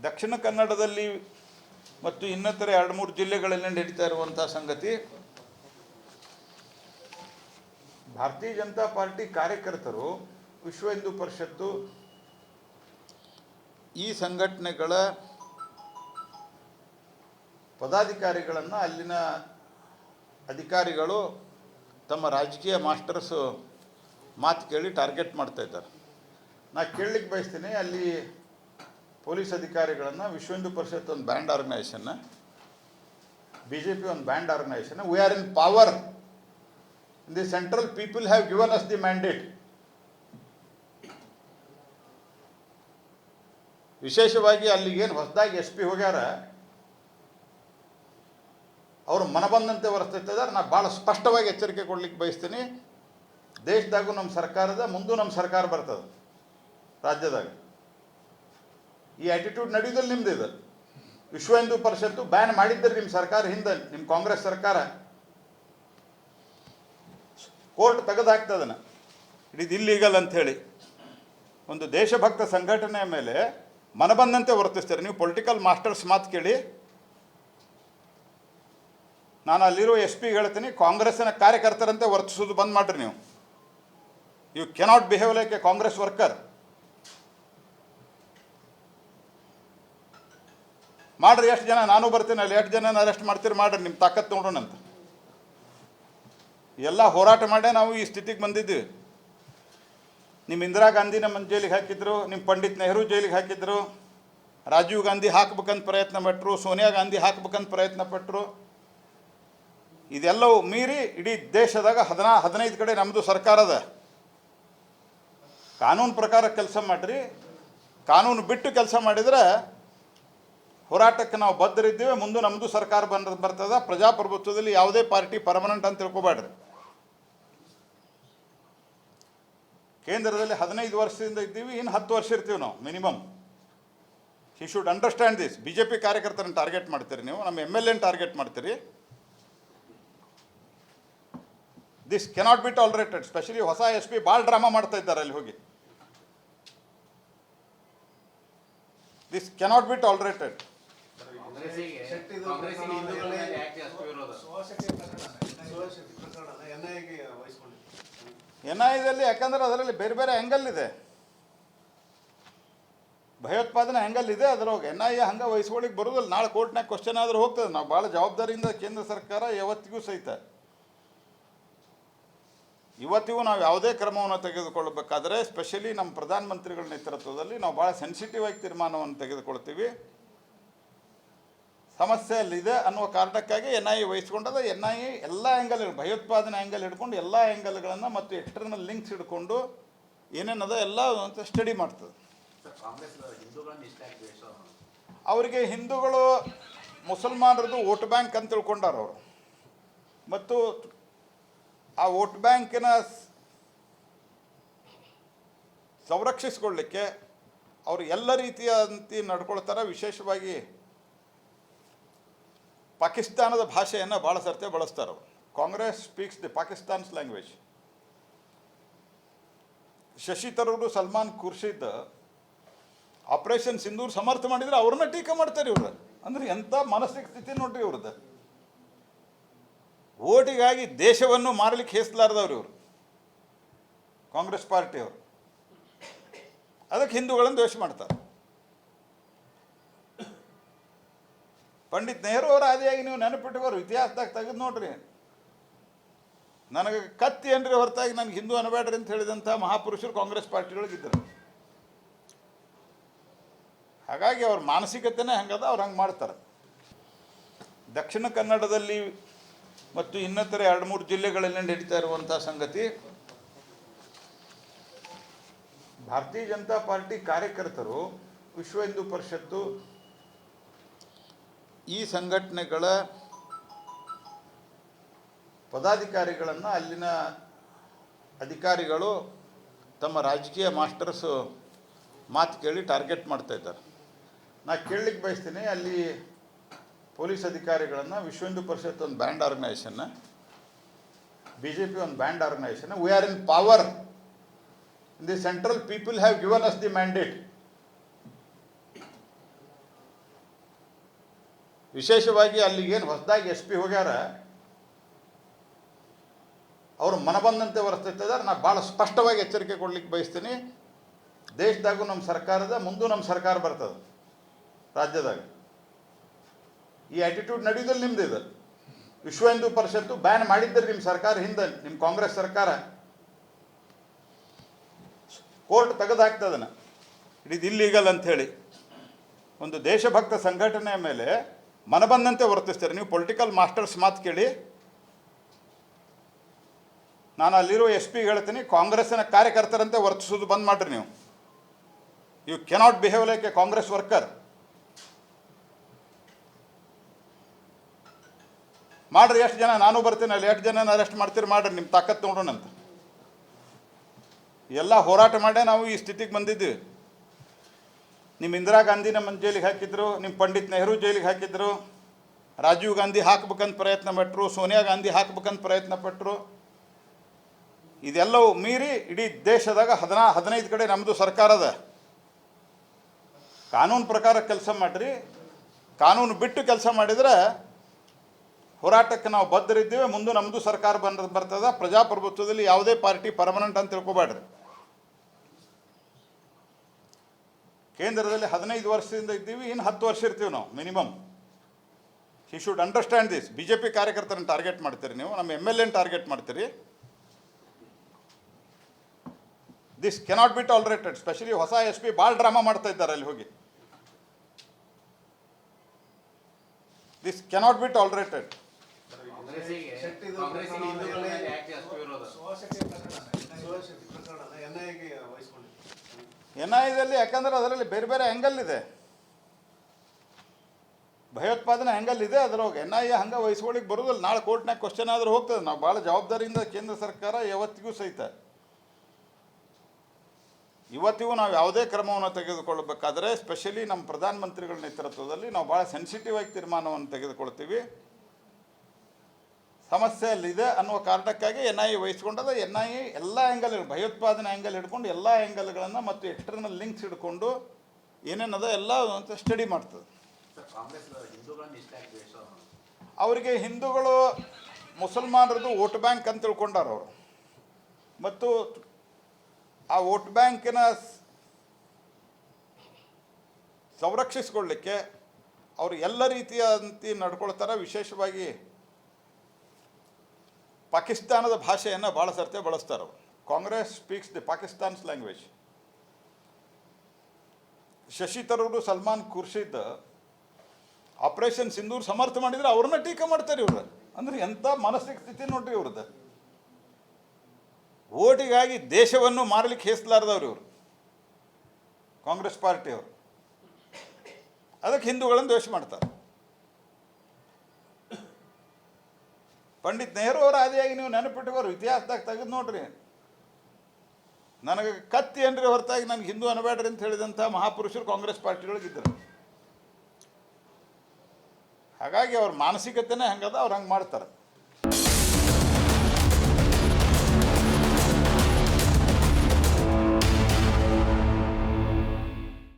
ದಕ್ಷಿಣ ಕನ್ನಡದಲ್ಲಿ ಮತ್ತು ಇನ್ನಿತರ 2-3 ಜಿಲ್ಲೆಗಳಲ್ಲಿ ನಡೀತಾ ಇರುವಂಥ ಸಂಗತಿ, ಭಾರತೀಯ ಜನತಾ ಪಾರ್ಟಿ ಕಾರ್ಯಕರ್ತರು, ವಿಶ್ವ ಹಿಂದೂ ಪರಿಷತ್ತು ಈ ಸಂಘಟನೆಗಳ ಪದಾಧಿಕಾರಿಗಳನ್ನು ಅಲ್ಲಿನ ಅಧಿಕಾರಿಗಳು ತಮ್ಮ ರಾಜಕೀಯ ಮಾಸ್ಟರ್ಸು ಮಾತು ಕೇಳಿ ಟಾರ್ಗೆಟ್ ಮಾಡ್ತಾ ಇದ್ದಾರೆ. ನಾ ಕೇಳಲಿಕ್ಕೆ ಬಯಸ್ತೀನಿ, ಅಲ್ಲಿ ಪೊಲೀಸ್ ಅಧಿಕಾರಿಗಳನ್ನು ವಿಶ್ವ ಹಿಂದೂ ಪರಿಷತ್ ಒಂದು ಬ್ಯಾಂಡ್ ಆರ್ಗನೈಸೇಷನ್ನ, BJP ಒಂದು band organisation, we are in power in the central, people have given us the mandate. ವಿಶೇಷವಾಗಿ ಅಲ್ಲಿಗೇನು ಹೊಸದಾಗಿ SP ಹೋಗ್ಯಾರ, ಅವರು ಮನಬಂದಂತೆ ವರ್ತಿಸ್ತಿದ್ದಾರೆ. ನಾನು ಭಾಳ ಸ್ಪಷ್ಟವಾಗಿ ಎಚ್ಚರಿಕೆ ಕೊಡ್ಲಿಕ್ಕೆ ಬಯಸ್ತೀನಿ. ದೇಶದಾಗೂ ನಮ್ಮ ಸರ್ಕಾರದ ಮುಂದೂ ನಮ್ಮ ಸರ್ಕಾರ ಬರ್ತದೆ ರಾಜ್ಯದಾಗ. ಈ ಆ್ಯಟಿಟ್ಯೂಡ್ ನಡೆಯೋದಲ್ಲಿ ನಿಮ್ದು ಇದು. ವಿಶ್ವ ಹಿಂದೂ ಪರಿಷತ್ತು ಬ್ಯಾನ್ ಮಾಡಿದ್ದರೆ ನಿಮ್ಮ ಸರ್ಕಾರ ಹಿಂದೆ, ನಿಮ್ಮ ಕಾಂಗ್ರೆಸ್ ಸರ್ಕಾರ ಕೋರ್ಟ್ ತೆಗೆದುಹಾಕ್ತದನ್ನು, ಇದು ಇಲ್ಲೀಗಲ್ ಅಂಥೇಳಿ. ಒಂದು ದೇಶಭಕ್ತ ಸಂಘಟನೆಯ ಮೇಲೆ ಮನಬಂದಂತೆ ವರ್ತಿಸ್ತಾರೆ. ನೀವು ಪೊಲಿಟಿಕಲ್ ಮಾಸ್ಟರ್ಸ್ ಮಾತು ಕೇಳಿ. ನಾನು ಅಲ್ಲಿರೋ SP ಹೇಳ್ತೀನಿ, ಕಾಂಗ್ರೆಸ್ಸಿನ ಕಾರ್ಯಕರ್ತರಂತೆ ವರ್ತಿಸೋದು ಬಂದ್ ಮಾಡಿರಿ ನೀವು. You cannot behave like a Congress worker. ಮಾಡ್ರಿ, ಎಷ್ಟು ಜನ, ನಾನು ಬರ್ತೀನಿ ಅಲ್ಲಿ, ಎಷ್ಟು ಜನ ಅರೆಸ್ಟ್ ಮಾಡ್ತೀರಿ ಮಾಡ್ರಿ, ನಿಮ್ಮ ತಾಕತ್ತು ನೋಡೋಣ ಅಂತ. ಎಲ್ಲ ಹೋರಾಟ ಮಾಡೇ ನಾವು ಈ ಸ್ಥಿತಿಗೆ ಬಂದಿದ್ದೀವಿ. ನಿಮ್ಮ ಇಂದಿರಾ ಗಾಂಧಿ ನಮ್ಮ ಜೈಲಿಗೆ ಹಾಕಿದ್ರು, ನಿಮ್ಮ ಪಂಡಿತ್ ನೆಹರು ಜೈಲಿಗೆ ಹಾಕಿದ್ರು, ರಾಜೀವ್ ಗಾಂಧಿ ಹಾಕ್ಬೇಕಂತ ಪ್ರಯತ್ನ ಪಟ್ಟರು, ಸೋನಿಯಾ ಗಾಂಧಿ ಹಾಕ್ಬೇಕಂತ ಪ್ರಯತ್ನ ಪಟ್ಟರು. ಇದೆಲ್ಲವೂ ಮೀರಿ ಇಡೀ ದೇಶದಾಗ 15 ಕಡೆ ನಮ್ಮದು ಸರ್ಕಾರದ ಕಾನೂನು ಪ್ರಕಾರ ಕೆಲಸ ಮಾಡಿರಿ. ಕಾನೂನು ಬಿಟ್ಟು ಕೆಲಸ ಮಾಡಿದರೆ ಹೋರಾಟಕ್ಕೆ ನಾವು ಬದ್ಧರಿದ್ದೇವೆ. ಮುಂದೆ ನಮ್ಮದು ಸರ್ಕಾರ ಬರ್ತದೆ. ಪ್ರಜಾಪ್ರಭುತ್ವದಲ್ಲಿ ಯಾವುದೇ ಪಾರ್ಟಿ ಪರ್ಮನೆಂಟ್ ಅಂತ ತಿಳ್ಕೊಬೇಡ್ರಿ. ಕೇಂದ್ರದಲ್ಲಿ 15 ವರ್ಷದಿಂದ ಇದ್ದೀವಿ, ಇನ್ನು 10 ವರ್ಷ ಇರ್ತೀವಿ ನಾವು minimum. He should understand this. BJP ಕಾರ್ಯಕರ್ತರನ್ನು ಟಾರ್ಗೆಟ್ ಮಾಡ್ತೀರಿ ನೀವು, ನಮ್ಮ MLA ಟಾರ್ಗೆಟ್ ಮಾಡ್ತೀರಿ. This cannot be tolerated. Specially ಹೊಸ SP ಭಾಳ ಡ್ರಾಮಾ ಮಾಡ್ತಾ ಇದ್ದಾರೆ ಅಲ್ಲಿ ಹೋಗಿ. This cannot be tolerated. NIAದಲ್ಲಿ ಯಾಕಂದ್ರೆ ಅದರಲ್ಲಿ ಬೇರೆ ಬೇರೆ ಆ್ಯಂಗಲ್ ಇದೆ, ಭಯೋತ್ಪಾದನೆ ಆ್ಯಂಗಲ್ ಇದೆ ಅದರೊಳಗೆ. NIA ಹಂಗೆ ವಹಿಸ್ಕೊಳ್ಳಿಕ್ಕೆ ಬರೋದಿಲ್ಲ. ನಾಳೆ ಕೋರ್ಟ್ನಾಗ ಕ್ವಶನ್ ಆದರೂ ಹೋಗ್ತದೆ. ನಾವು ಭಾಳ ಜವಾಬ್ದಾರಿಯಿಂದ ಕೇಂದ್ರ ಸರ್ಕಾರ ಯಾವತ್ತಿಗೂ ಸಹಿತ ಇವತ್ತಿಗೂ ನಾವು ಯಾವುದೇ ಕ್ರಮವನ್ನು ತೆಗೆದುಕೊಳ್ಳಬೇಕಾದ್ರೆ, ಸ್ಪೆಷಲಿ ನಮ್ಮ ಪ್ರಧಾನಮಂತ್ರಿಗಳ ನೇತೃತ್ವದಲ್ಲಿ ನಾವು ಭಾಳ ಸೆನ್ಸಿಟಿವ್ ಆಗಿ ತೀರ್ಮಾನವನ್ನು ತೆಗೆದುಕೊಳ್ತೀವಿ. ಸಮಸ್ಯೆ ಅಲ್ಲಿದೆ ಅನ್ನುವ ಕಾರಣಕ್ಕಾಗಿ NIA ವಹಿಸ್ಕೊಂಡದ. NIA ಎಲ್ಲ ಆ್ಯಂಗಲ್, ಭಯೋತ್ಪಾದನೆ ಆ್ಯಂಗಲ್ ಹಿಡ್ಕೊಂಡು ಎಲ್ಲ ಆ್ಯಂಗಲ್ಗಳನ್ನು ಮತ್ತು ಎಕ್ಸ್ಟರ್ನಲ್ ಲಿಂಕ್ಸ್ ಹಿಡ್ಕೊಂಡು ಏನೇನದ ಎಲ್ಲ ಅಂತ ಸ್ಟಡಿ ಮಾಡ್ತದೆ. ಅವರಿಗೆ ಹಿಂದೂಗಳು ಮುಸಲ್ಮಾನರದು ವೋಟ್ ಬ್ಯಾಂಕ್ ಅಂತ ತಿಳ್ಕೊಂಡಾರ ಅವರು. ಮತ್ತು ಆ ವೋಟ್ ಬ್ಯಾಂಕಿನ ಸಂರಕ್ಷಿಸಿಕೊಳ್ಳಲಿಕ್ಕೆ ಅವರು ಎಲ್ಲ ರೀತಿಯಂತೆ ನಡ್ಕೊಳ್ತಾರೆ. ವಿಶೇಷವಾಗಿ ಪಾಕಿಸ್ತಾನದ ಭಾಷೆಯನ್ನು ಭಾಳ ಸರ್ತೆ ಬಳಸ್ತಾರೆ ಅವರು. Congress speaks the Pakistan's language. Shashi Tharoor, Salman Khurshid operation Sindoor ಸಮರ್ಥ ಮಾಡಿದರೆ ಅವ್ರನ್ನ ಟೀಕೆ ಮಾಡ್ತಾರೆ ಇವ್ರು. ಅಂದ್ರೆ ಎಂಥ ಮಾನಸಿಕ ಸ್ಥಿತಿ ನೋಡ್ರಿ ಇವ್ರದ್ದು. ಓಟಿಗಾಗಿ ದೇಶವನ್ನು ಮಾರಲಿಕ್ಕೆ ಹೇಸಲಾರ್ದವ್ರು ಇವರು ಕಾಂಗ್ರೆಸ್ ಪಾರ್ಟಿಯವರು. ಅದಕ್ಕೆ ಹಿಂದೂಗಳನ್ನು ದ್ವೇಷ ಮಾಡ್ತಾರೆ. ಪಂಡಿತ್ ನೆಹರು ಅವರ ಆದಿಯಾಗಿ ನೀವು ನೆನಪಿಟ್ಟವರು ಇತಿಹಾಸದಾಗ ತೆಗೆದು ನೋಡ್ರಿ. ನನಗೆ ಕತ್ತಿ ಏನ್ರಿ ಹೊರತಾಗಿ ನನಗೆ ಹಿಂದೂ ಅನಬೇಡ್ರಿ ಅಂತ ಹೇಳಿದಂಥ ಮಹಾಪುರುಷರು ಕಾಂಗ್ರೆಸ್ ಪಾರ್ಟಿಯೊಳಗಿದ್ದರು. ಹಾಗಾಗಿ ಅವ್ರ ಮಾನಸಿಕತೆನೇ ಹಂಗದ, ಅವ್ರು ಹಂಗೆ ಮಾಡ್ತಾರೆ. ದಕ್ಷಿಣ ಕನ್ನಡದಲ್ಲಿ ಮತ್ತು ಇನ್ನಿತರ 2-3 ಜಿಲ್ಲೆಗಳಲ್ಲಿ ನಡೀತಾ ಇರುವಂಥ ಸಂಗತಿ, ಭಾರತೀಯ ಜನತಾ ಪಾರ್ಟಿ ಕಾರ್ಯಕರ್ತರು, ವಿಶ್ವ ಹಿಂದೂ ಪರಿಷತ್ತು ಈ ಸಂಘಟನೆಗಳ ಪದಾಧಿಕಾರಿಗಳನ್ನು ಅಲ್ಲಿನ ಅಧಿಕಾರಿಗಳು ತಮ್ಮ ರಾಜಕೀಯ ಮಾಸ್ಟರ್ಸು ಮಾತು ಕೇಳಿ ಟಾರ್ಗೆಟ್ ಮಾಡ್ತಾ ಇದ್ದಾರೆ. ನಾ ಕೇಳಲಿಕ್ಕೆ ಬಯಸ್ತೀನಿ, ಅಲ್ಲಿ ಪೊಲೀಸ್ ಅಧಿಕಾರಿಗಳನ್ನು ವಿಶ್ವ ಹಿಂದೂ ಪರಿಷತ್ ಒಂದು ಬ್ಯಾಂಡ್ ಆರ್ಗನೈಸೇಷನ್ನ, BJP ಒಂದು band organisation, we are in power in the central, people have given us the mandate. ವಿಶೇಷವಾಗಿ ಅಲ್ಲಿಗೇನು ಹೊಸದಾಗಿ ಎಸ್ ಪಿ ಹೋಗ್ಯಾರ, ಅವರು ಮನಬಂದಂತೆ ವರ್ತಿದ್ದಾರೆ. ನಾನು ಭಾಳ ಸ್ಪಷ್ಟವಾಗಿ ಎಚ್ಚರಿಕೆ ಕೊಡ್ಲಿಕ್ಕೆ ಬಯಸ್ತೀನಿ. ದೇಶದಾಗೂ ನಮ್ಮ ಸರ್ಕಾರದ ಮುಂದೂ ನಮ್ಮ ಸರ್ಕಾರ ಬರ್ತದೆ ರಾಜ್ಯದಾಗ. ಈ ಆ್ಯಟಿಟ್ಯೂಡ್ ನಡೆಯೋದಲ್ಲಿ ನಿಮ್ದು ಇದು. ವಿಶ್ವ ಹಿಂದೂ ಪರಿಷತ್ತು ಬ್ಯಾನ್ ಮಾಡಿದ್ದರೆ ನಿಮ್ಮ ಸರ್ಕಾರ ಹಿಂದೆ, ನಿಮ್ಮ ಕಾಂಗ್ರೆಸ್ ಸರ್ಕಾರ ಕೋರ್ಟ್ ತೆಗೆದಾಗ್ತದನ್ನು ಇದು ಇಲ್ಲೀಗಲ್ ಅಂಥೇಳಿ. ಒಂದು ದೇಶಭಕ್ತ ಸಂಘಟನೆಯ ಮೇಲೆ ಮನಬಂದಂತೆ ವರ್ತಿಸ್ತಾರೆ ನೀವು. ಪೊಲಿಟಿಕಲ್ ಮಾಸ್ಟರ್ಸ್ ಮಾತು ಕೇಳಿ. ನಾನು ಅಲ್ಲಿರೋ ಎಸ್ ಪಿ ಹೇಳ್ತೀನಿ, ಕಾಂಗ್ರೆಸ್ಸಿನ ಕಾರ್ಯಕರ್ತರಂತೆ ವರ್ತಿಸೋದು ಬಂದ್ ಮಾಡಿರಿ ನೀವು. You cannot behave like a Congress worker. ಮಾಡ್ರಿ, ಎಷ್ಟು ಜನ, ನಾನು ಬರ್ತೀನಿ ಅಲ್ಲಿ, ಎಷ್ಟು ಜನ ಅರೆಸ್ಟ್ ಮಾಡ್ತೀರಿ ಮಾಡ್ರಿ, ನಿಮ್ಮ ತಾಕತ್ತು ನೋಡೋಣ ಅಂತ. ಎಲ್ಲ ಹೋರಾಟ ಮಾಡೇ ನಾವು ಈ ಸ್ಥಿತಿಗೆ ಬಂದಿದ್ದೀವಿ. ನಿಮ್ಮ ಇಂದಿರಾ ಗಾಂಧಿ ನಮ್ಮ ಜೈಲಿಗೆ ಹಾಕಿದ್ರು, ನಿಮ್ಮ ಪಂಡಿತ್ ನೆಹರು ಜೈಲಿಗೆ ಹಾಕಿದ್ರು, ರಾಜೀವ್ ಗಾಂಧಿ ಹಾಕ್ಬೇಕಂತ ಪ್ರಯತ್ನ ಪಟ್ಟರು, ಸೋನಿಯಾ ಗಾಂಧಿ ಹಾಕ್ಬೇಕಂತ ಪ್ರಯತ್ನ ಪಟ್ಟರು. ಇದೆಲ್ಲವೂ ಮೀರಿ ಇಡೀ ದೇಶದಾಗ 15 ಕಡೆ ನಮ್ಮದು ಸರ್ಕಾರದ ಕಾನೂನು ಪ್ರಕಾರ ಕೆಲಸ ಮಾಡಿರಿ. ಕಾನೂನು ಬಿಟ್ಟು ಕೆಲಸ ಮಾಡಿದರೆ ಹೋರಾಟಕ್ಕೆ ನಾವು ಬದ್ಧರಿದ್ದೇವೆ. ಮುಂದೆ ನಮ್ಮದು ಸರ್ಕಾರ ಬರ್ತದೆ. ಪ್ರಜಾಪ್ರಭುತ್ವದಲ್ಲಿ ಯಾವುದೇ ಪಾರ್ಟಿ ಪರ್ಮನೆಂಟ್ ಅಂತ ತಿಳ್ಕೊಬೇಡ್ರಿ. ಕೇಂದ್ರದಲ್ಲಿ 15 ವರ್ಷದಿಂದ ಇದ್ದೀವಿ, ಇನ್ನು 10 ವರ್ಷ ಇರ್ತೀವಿ ನಾವು minimum. He should understand this. B J P ಕಾರ್ಯಕರ್ತರನ್ನು ಟಾರ್ಗೆಟ್ ಮಾಡ್ತೀರಿ ನೀವು, ನಮ್ಮ MLA ಟಾರ್ಗೆಟ್ ಮಾಡ್ತೀರಿ. This cannot be tolerated. Specially ಹೊಸ ಎಸ್ ಪಿ ಭಾಳ ಡ್ರಾಮಾ ಮಾಡ್ತಾ ಇದ್ದಾರೆ ಅಲ್ಲಿ ಹೋಗಿ. This cannot be tolerated. NIAದಲ್ಲಿ ಯಾಕಂದ್ರೆ ಅದರಲ್ಲಿ ಬೇರೆ ಬೇರೆ ಆ್ಯಂಗಲ್ ಇದೆ, ಭಯೋತ್ಪಾದನೆ ಆ್ಯಂಗಲ್ ಇದೆ ಅದರೊಳಗೆ. NIA ಹಂಗೆ ವಹಿಸ್ಕೊಳ್ಳಿಕ್ಕೆ ಬರೋದಿಲ್ಲ. ನಾಳೆ ಕೋರ್ಟ್ನಾಗ ಕ್ವಶನ್ ಆದರೂ ಹೋಗ್ತದೆ. ನಾವು ಭಾಳ ಜವಾಬ್ದಾರಿಯಿಂದ ಕೇಂದ್ರ ಸರ್ಕಾರ ಯಾವತ್ತಿಗೂ ಸಹಿತ ಇವತ್ತಿಗೂ ನಾವು ಯಾವುದೇ ಕ್ರಮವನ್ನು ತೆಗೆದುಕೊಳ್ಳಬೇಕಾದ್ರೆ ಸ್ಪೆಷಲಿ ನಮ್ಮ ಪ್ರಧಾನಮಂತ್ರಿಗಳ ನೇತೃತ್ವದಲ್ಲಿ ನಾವು ಭಾಳ ಸೆನ್ಸಿಟಿವ್ ಆಗಿ ತೀರ್ಮಾನವನ್ನು ತೆಗೆದುಕೊಳ್ತೀವಿ. ಸಮಸ್ಯೆ ಅಲ್ಲಿದೆ ಅನ್ನುವ ಕಾರಣಕ್ಕಾಗಿ NIA ವಹಿಸ್ಕೊಂಡದ. NIA ಎಲ್ಲ ಆ್ಯಂಗಲ್, ಭಯೋತ್ಪಾದನೆ ಆ್ಯಂಗಲ್ ಹಿಡ್ಕೊಂಡು ಎಲ್ಲ ಆ್ಯಂಗಲ್ಗಳನ್ನು ಮತ್ತು ಎಕ್ಸ್ಟರ್ನಲ್ ಲಿಂಕ್ಸ್ ಹಿಡ್ಕೊಂಡು ಏನೇನದ ಎಲ್ಲ ಅಂತ ಸ್ಟಡಿ ಮಾಡ್ತದೆ. ಅವರಿಗೆ ಹಿಂದೂಗಳು ಮುಸಲ್ಮಾನರದು ವೋಟ್ ಬ್ಯಾಂಕ್ ಅಂತ ತಿಳ್ಕೊಂಡಾರ ಅವರು. ಮತ್ತು ಆ ವೋಟ್ ಬ್ಯಾಂಕಿನ ಸಂರಕ್ಷಿಸಿಕೊಳ್ಳಲಿಕ್ಕೆ ಅವರು ಎಲ್ಲ ರೀತಿಯಂತೆ ನಡ್ಕೊಳ್ತಾರೆ. ವಿಶೇಷವಾಗಿ ಪಾಕಿಸ್ತಾನದ ಭಾಷೆಯನ್ನು ಭಾಳ ಸರ್ತೆ ಬಳಸ್ತಾರೆ ಅವರು. Congress speaks the Pakistan's language. Shashi Tharoor, Salman Khurshid operation Sindoor ಸಮರ್ಥ ಮಾಡಿದರೆ ಅವ್ರನ್ನ ಟೀಕೆ ಮಾಡ್ತಾರೆ ಇವ್ರು. ಅಂದ್ರೆ ಎಂಥ ಮಾನಸಿಕ ಸ್ಥಿತಿ ನೋಡ್ರಿ ಇವ್ರದ್ದು. ಓಟಿಗಾಗಿ ದೇಶವನ್ನು ಮಾರಲಿಕ್ಕೆ ಹೇಸಲಾರ್ದವ್ರು ಇವರು ಕಾಂಗ್ರೆಸ್ ಪಾರ್ಟಿಯವರು. ಅದಕ್ಕೆ ಹಿಂದೂಗಳನ್ನು ದ್ವೇಷ ಮಾಡ್ತಾರೆ. ಪಂಡಿತ್ ನೆಹರು ಅವರ ಆದಿಯಾಗಿ ನೀವು ನೆನಪಿಟ್ಟವರು ಇತಿಹಾಸದಾಗ ತೆಗೆದು ನೋಡ್ರಿ. ನನಗೆ ಕತ್ತಿ ಏನ್ರಿ ಹೊರತಾಗಿ ನನಗೆ ಹಿಂದೂ ಅನಬೇಡ್ರಿ ಅಂತ ಹೇಳಿದಂಥ ಮಹಾಪುರುಷರು ಕಾಂಗ್ರೆಸ್ ಪಾರ್ಟಿಯೊಳಗಿದ್ದರು. ಹಾಗಾಗಿ ಅವ್ರ ಮಾನಸಿಕತೆನೇ ಹಂಗದ, ಅವ್ರು ಹಂಗೆ ಮಾಡ್ತಾರೆ.